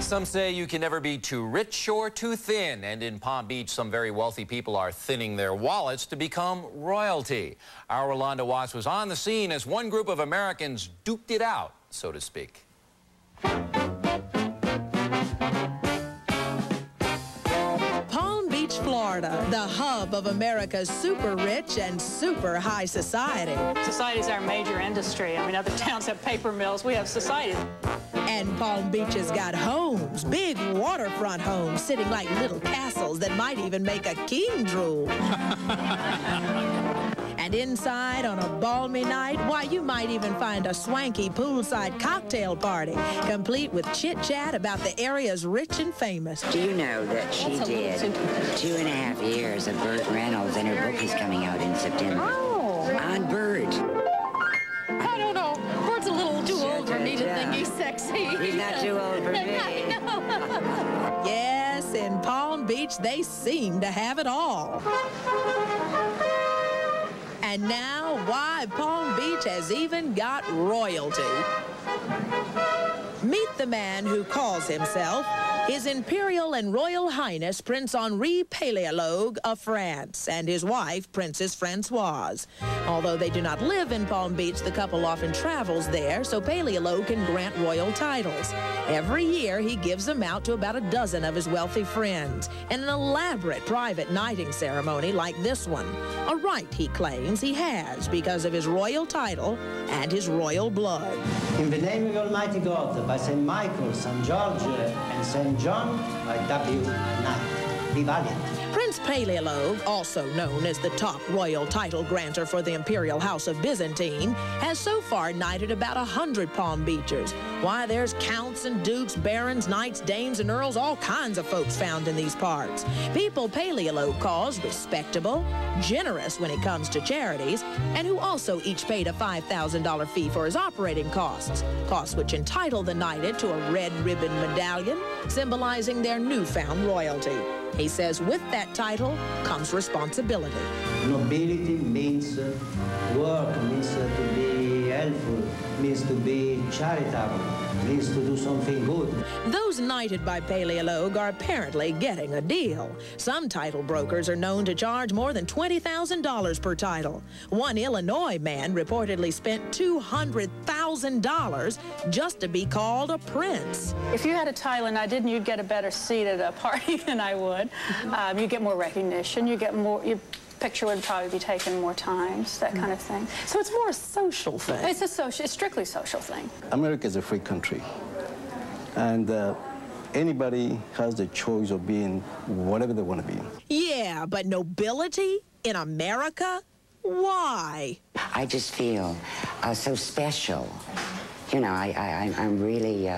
Some say you can never be too rich or too thin, and in Palm Beach, some very wealthy people are thinning their wallets to become royalty. Our Rolanda Watts was on the scene as one group of Americans duked it out, so to speak. Florida, the hub of America's super rich and super high society. Society is our major industry. I mean, other towns have paper mills. We have society. And Palm Beach has got homes, big waterfront homes, sitting like little castles that might even make a king drool. And inside on a balmy night, why, you might even find a swanky poolside cocktail party, complete with chit-chat about the area's rich and famous. Do you know that she did 2.5 years of Burt Reynolds, and her book is coming out in September? Oh. On Burt. I don't know. Bert's a little too old for me to think he's sexy. He's not too old for me. Yes, in Palm Beach, they seem to have it all. And now, why, Palm Beach has even got royalty. Meet the man who calls himself His Imperial and Royal Highness Prince Henri Paléologue of France and his wife, Princess Françoise. Although they do not live in Palm Beach, the couple often travels there, so Paléologue can grant royal titles. Every year, he gives them out to about a dozen of his wealthy friends in an elaborate private knighting ceremony like this one. A right, he claims, he has because of his royal title and his royal blood. In the name of Almighty God, by St. Michael, St. George, and St. John, I W. Knight. Be valiant. Prince Paléologue, also known as the top royal title granter for the Imperial House of Byzantine, has so far knighted about 100 Palm Beachers. Why, there's counts and dukes, barons, knights, dames, and earls, all kinds of folks found in these parts. People Paléologue calls respectable, generous when it comes to charities, and who also each paid a $5,000 fee for his operating costs, costs which entitle the knighted to a red ribbon medallion, symbolizing their newfound royalty. He says with that title comes responsibility. Nobility means work, means to be helpful, means to be charitable, means to do something good. Those knighted by Paléologue are apparently getting a deal. Some title brokers are known to charge more than $20,000 per title. One Illinois man reportedly spent $200,000 just to be called a prince. If you had a title and I didn't, you'd get a better seat at a party than I would. You get more recognition, you get more... Your picture would probably be taken more times, that kind of thing. So it's more a social thing. It's a strictly social thing. America is a free country, and anybody has the choice of being whatever they want to be. Yeah, but nobility in America? Why? I just feel so special. You know, I'm really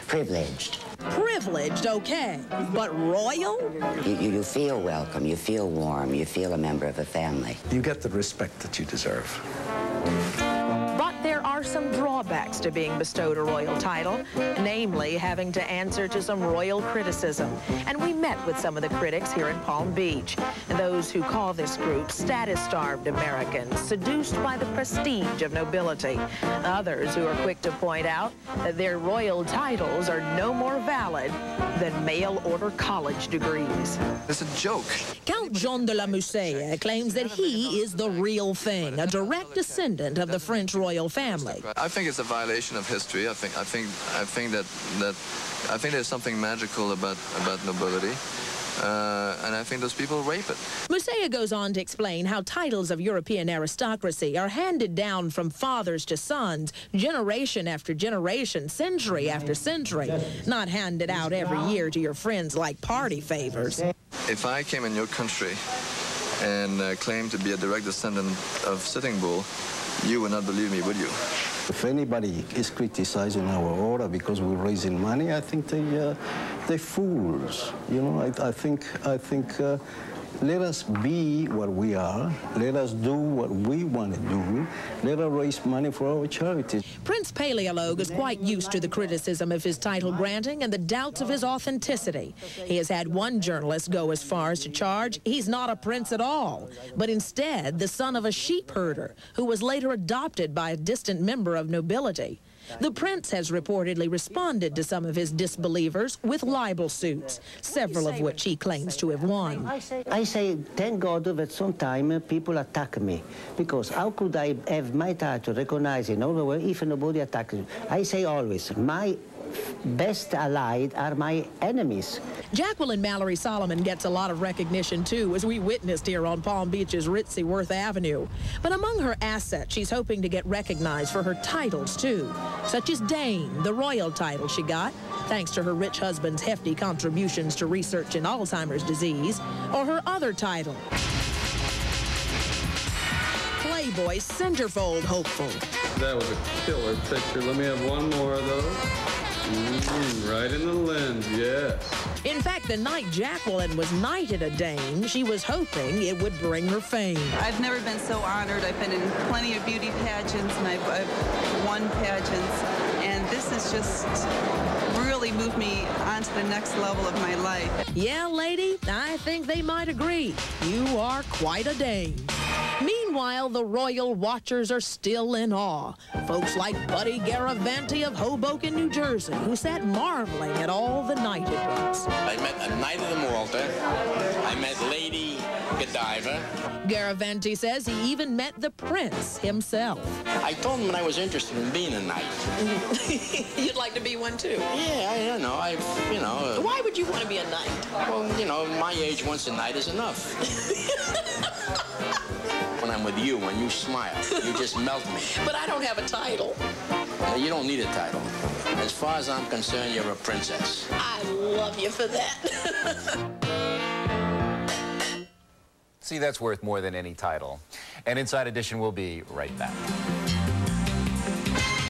privileged. Privileged, okay, but royal? You feel welcome, you feel warm, you feel a member of a family. You get the respect that you deserve. But there are some drawbacks to being bestowed a royal title, namely having to answer to some royal criticism. And we met with some of the critics here in Palm Beach, those who call this group status-starved Americans, seduced by the prestige of nobility. Others who are quick to point out that their royal titles are no more valid than mail-order college degrees. It's a joke. Count Jean de la Musée claims that he is the real thing, a direct descendant of the French royal family. I think it's a violation of history. I think there's something magical about nobility. And I think those people rape it. Musée goes on to explain how titles of European aristocracy are handed down from fathers to sons, generation after generation, century after century, not handed out every year to your friends like party favors. If I came in your country and claimed to be a direct descendant of Sitting Bull, you would not believe me, would you? If anybody is criticizing our order because we're raising money, I think they're fools. You know, I think let us be what we are. Let us do what we want to do. Let us raise money for our charities. Prince Paléologue is quite used to the criticism of his title granting and the doubts of his authenticity. He has had one journalist go as far as to charge he's not a prince at all, but instead the son of a sheep herder who was later adopted by a distant member of nobility. The prince has reportedly responded to some of his disbelievers with libel suits, several of which he claims to have won. I say, thank God that sometimes people attack me, because how could I have my title recognized in all the world if nobody attacks me? I say always, my best allied are my enemies. Jacqueline Mallory Solomon gets a lot of recognition, too, as we witnessed here on Palm Beach's ritzy Worth Avenue. But among her assets, she's hoping to get recognized for her titles, too, such as Dame, the royal title she got, thanks to her rich husband's hefty contributions to research in Alzheimer's disease, or her other title, Playboy centerfold hopeful. That was a killer picture. Let me have one more of those. Right in the lens, yes. In fact, the night Jacqueline was knighted a Dame, she was hoping it would bring her fame. I've never been so honored. I've been in plenty of beauty pageants, and I've won pageants, and this has just really moved me onto the next level of my life. Yeah, lady, I think they might agree. You are quite a dame. Meanwhile, the royal watchers are still in awe. Folks like Buddy Garavanti of Hoboken, New Jersey, who sat marveling at all the knighted ones. I met a Knight of the Malta. I met Lady Godiva. Garavanti says he even met the prince himself. I told him that I was interested in being a knight. You'd like to be one, too? Yeah, I don't know. Why would you want to be a knight? Well, my age, once a knight is enough. When I'm with you, when you smile, you just melt me. But I don't have a title. You don't need a title. As far as I'm concerned, you're a princess. I love you for that. See, that's worth more than any title. And Inside Edition will be right back.